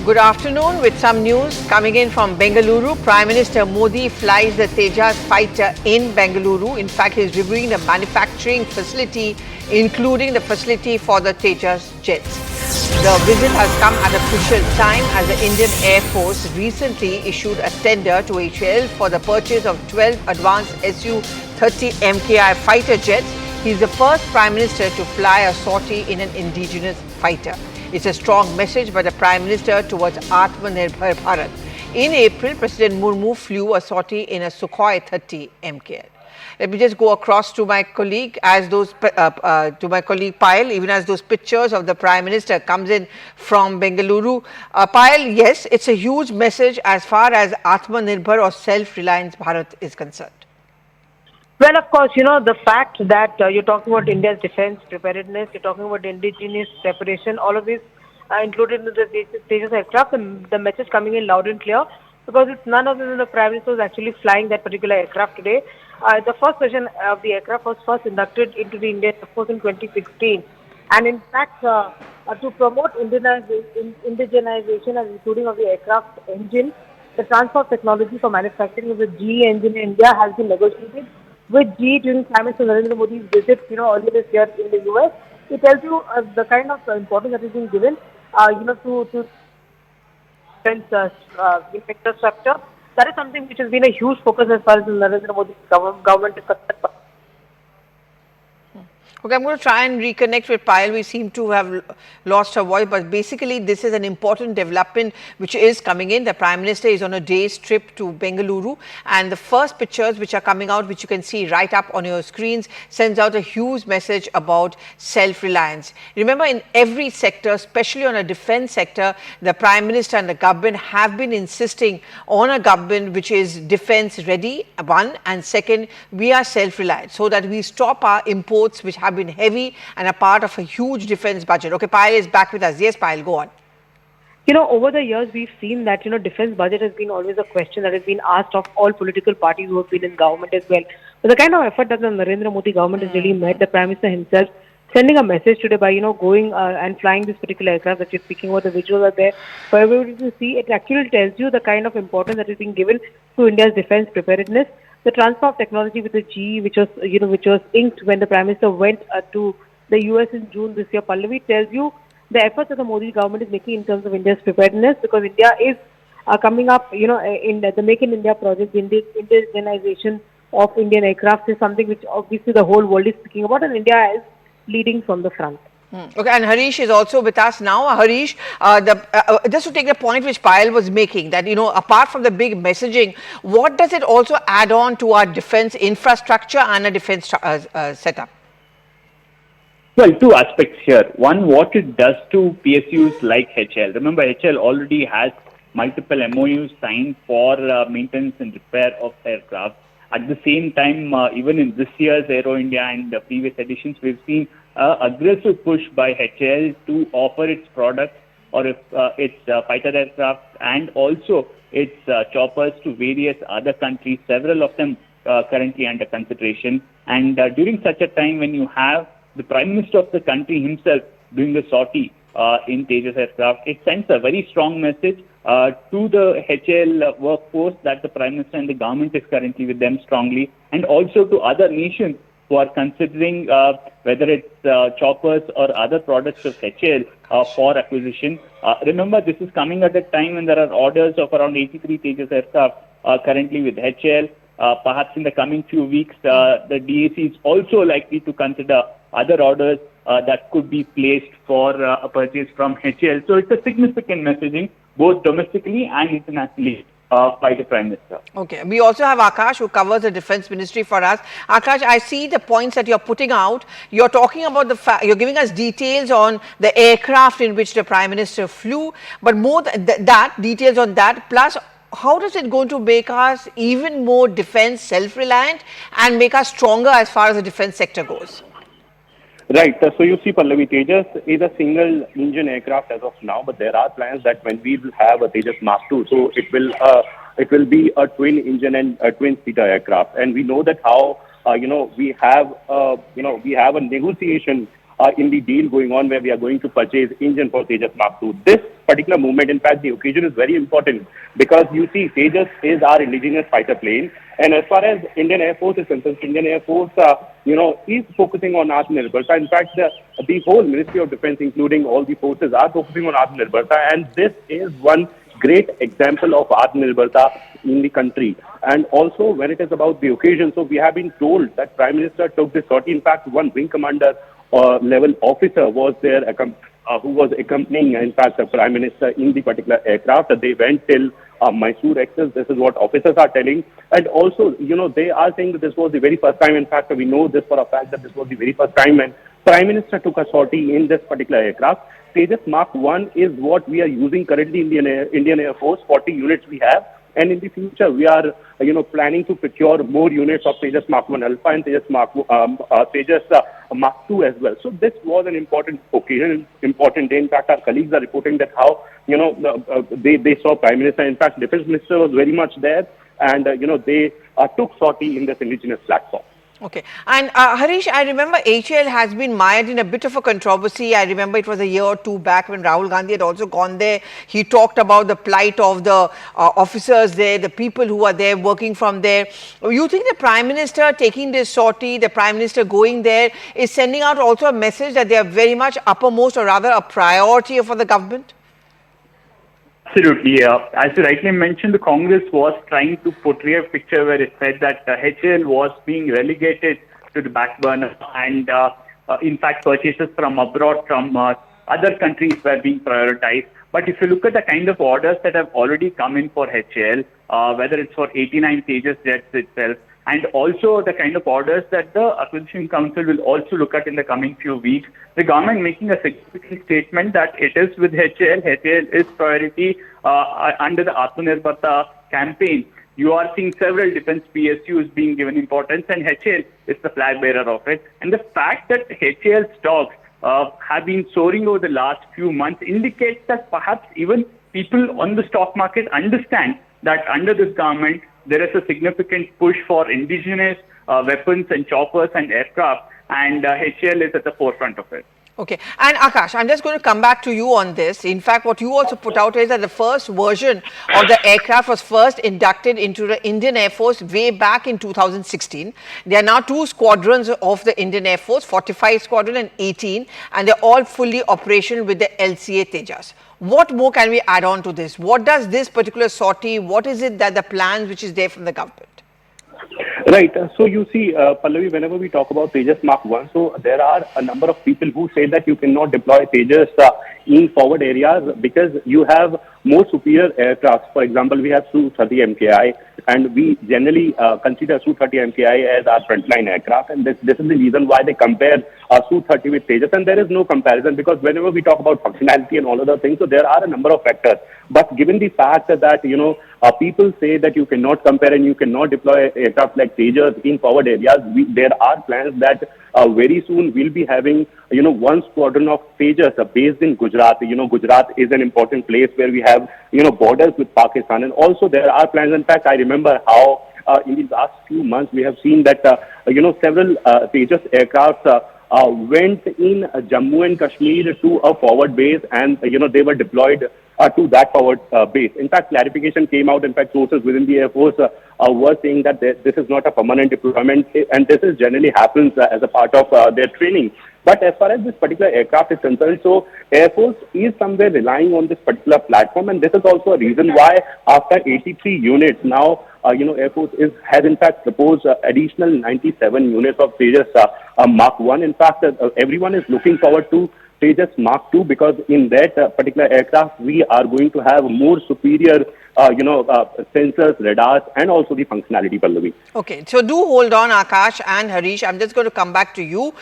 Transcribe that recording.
Good afternoon with some news coming in from Bengaluru. Prime Minister Modi flies the Tejas fighter in Bengaluru. In fact, he is reviewing the manufacturing facility, including the facility for the Tejas jets. The visit has come at a crucial time as the Indian Air Force recently issued a tender to HAL for the purchase of 12 advanced Su-30 MKI fighter jets. He is the first Prime Minister to fly a sortie in an indigenous fighter. It's a strong message by the Prime Minister towards Atmanirbhar Bharat. In April, President Murmu flew a sortie in a Sukhoi 30 MKL. Let me just go across to my colleague, Payal, even as those pictures of the Prime Minister comes in from Bengaluru. Payal, yes, it's a huge message as far as Atmanirbhar or self-reliance Bharat is concerned. Well, of course, the fact that you're talking about India's defense preparedness, you're talking about indigenous preparation, all of this included in the Tejas aircraft, the message coming in loud and clear, because it's none other than the Prime Minister who's actually flying that particular aircraft today. The first version of the aircraft was first inducted into the Indian Air Force in 2016. And in fact, to promote indigenization and including of the aircraft engine, the transfer of technology for manufacturing of the GE engine in India has been negotiated with GE during Prime Minister Narendra Modi's visit, earlier this year in the US. It tells you the kind of importance that is being given, to defense infrastructure. That is something which has been a huge focus as far as the Narendra Modi government is concerned. Okay, I'm going to try and reconnect with Payal. We seem to have lost her voice, but basically this is an important development which is coming in. The Prime Minister is on a day's trip to Bengaluru, and the first pictures which are coming out, which you can see right up on your screens, sends out a huge message about self-reliance. Remember, in every sector, especially on a defense sector, the Prime Minister and the government have been insisting on a government which is defense ready, one, and second, we are self-reliant, so that we stop our imports which have been heavy and a part of a huge defense budget. Okay, Payal is back with us. Yes, Payal, go on. Over the years, we've seen that, defense budget has been always a question that has been asked of all political parties who have been in government as well. But the kind of effort that the Narendra Modi government has really made, the Prime Minister himself sending a message today by, going and flying this particular aircraft that you're speaking about, the visuals are there for everybody to see. It actually tells you the kind of importance that is being given to India's defense preparedness. The transfer of technology with the GE, which was inked when the Prime Minister went to the US in June this year, Pallavi, tells you the efforts that the Modi government is making in terms of India's preparedness, because India is coming up, in the Make in India project. The indigenization of Indian aircraft is something which obviously the whole world is speaking about, and India is leading from the front. Okay, and Harish is also with us now. Harish, just to take the point which Payal was making, that, apart from the big messaging, what does it also add on to our defense infrastructure and a defense setup? Well, two aspects here. One, what it does to PSUs like HAL. Remember, HAL already has multiple MOUs signed for maintenance and repair of aircraft. At the same time, even in this year's Aero India and the previous editions, we've seen aggressive push by HAL to offer its products or its fighter aircraft and also its choppers to various other countries, several of them currently under consideration. And during such a time when you have the Prime Minister of the country himself doing the sortie in Tejas aircraft, it sends a very strong message to the HAL workforce that the Prime Minister and the government is currently with them strongly, and also to other nations who are considering whether it's choppers or other products of HAL for acquisition. Remember, this is coming at a time when there are orders of around 83 Tejas aircraft currently with HAL. Perhaps in the coming few weeks, the DAC is also likely to consider other orders that could be placed for a purchase from HAL. So it's a significant messaging, both domestically and internationally, by the Prime Minister. Okay. We also have Akash, who covers the Defense Ministry for us. Akash, I see the points that you're putting out. You're talking about the fact, you're giving us details on the aircraft in which the Prime Minister flew, but more than that, details on that, plus how does it going to make us even more defense self-reliant and make us stronger as far as the defense sector goes? Right. So you see, Pallavi, Tejas is a single engine aircraft as of now, but there are plans that when we will have a Tejas Mark II, so it will be a twin engine and a twin seater aircraft. And we know that how we have a negotiation in the deal going on where we are going to purchase engine for Tejas Mark II. This particular moment. In fact, the occasion is very important because you see, Tejas is our indigenous fighter plane. And as far as Indian Air Force is concerned, Indian Air Force, is focusing on Atmanirbharta. In fact, the whole Ministry of Defense, including all the forces, are focusing on Atmanirbharta. And this is one great example of Atmanirbharta in the country. And also, when it is about the occasion, so we have been told that Prime Minister took this sortie. In fact, one wing commander level officer was there who was accompanying, in fact, the Prime Minister in the particular aircraft. They went till Mysore Access. This is what officers are telling. And also, they are saying that this was the very first time. In fact, we know this for a fact that this was the very first time when Prime Minister took a sortie in this particular aircraft. Tejas Mark 1 is what we are using currently in the Indian Air Force. 40 units we have. And in the future, we are, planning to procure more units of Tejas Mark 1 Alpha and Tejas Mark 2 as well. So this was an important occasion, important day. In fact, our colleagues are reporting that how, they saw Prime Minister. In fact, Defense Minister was very much there. And, they took sortie in this indigenous platform. Okay. And Harish, I remember HAL has been mired in a bit of a controversy. I remember it was a year or two back when Rahul Gandhi had also gone there. He talked about the plight of the officers there, the people who are there working from there. You think the Prime Minister taking this sortie, the Prime Minister going there, is sending out also a message that they are very much uppermost, or rather a priority for the government? Absolutely. As you rightly mentioned, the Congress was trying to portray a picture where it said that HAL was being relegated to the back burner, and in fact, purchases from abroad, from other countries were being prioritized. But if you look at the kind of orders that have already come in for HAL, whether it's for 89 Tejas jets itself, and also the kind of orders that the Acquisition Council will also look at in the coming few weeks, the government making a significant statement that it is with HAL. HAL is priority under the Atmanirbharta campaign. You are seeing several defense PSUs being given importance, and HAL is the flag bearer of it. And the fact that HAL stocks have been soaring over the last few months indicates that perhaps even people on the stock market understand that under this government, there is a significant push for indigenous weapons and choppers and aircraft, and HAL is at the forefront of it. Okay. And Akash, I'm just going to come back to you on this. In fact, what you also put out is that the first version of the aircraft was first inducted into the Indian Air Force way back in 2016. There are now 2 squadrons of the Indian Air Force, 45 Squadron and 18, and they're all fully operational with the LCA Tejas. What more can we add on to this? What does this particular sortie, what is it that the plans which is there from the government? Right. So you see, Pallavi, whenever we talk about Tejas Mark 1, so there are a number of people who say that you cannot deploy Tejas in forward areas because you have more superior aircraft. For example, we have Su-30 MKI, and we generally consider Su-30 MKI as our frontline aircraft. And this is the reason why they compare Su-30 with Tejas. And there is no comparison because whenever we talk about functionality and all other things, so there are a number of factors. But given the fact that, people say that you cannot compare and you cannot deploy aircraft like Tejas in forward areas, there are plans that very soon we'll be having, one squadron of Tejas based in Gujarat. Gujarat is an important place where we have, borders with Pakistan. And also there are plans. In fact, I remember how in the last few months we have seen that, several Tejas aircraft went in Jammu and Kashmir to a forward base, and, they were deployed to that forward base. In fact, clarification came out. In fact, sources within the Air Force were saying that this is not a permanent deployment, and this is generally happens as a part of their training. But as far as this particular aircraft is concerned, so Air Force is somewhere relying on this particular platform, and this is also a reason why after 83 units now, Air Force has in fact proposed additional 97 units of Tejas Mark 1. In fact, everyone is looking forward to Tejas Mark 2 because in that particular aircraft, we are going to have more superior, sensors, radars, and also the functionality, Pallavi. Okay, so do hold on, Akash and Harish. I'm just going to come back to you.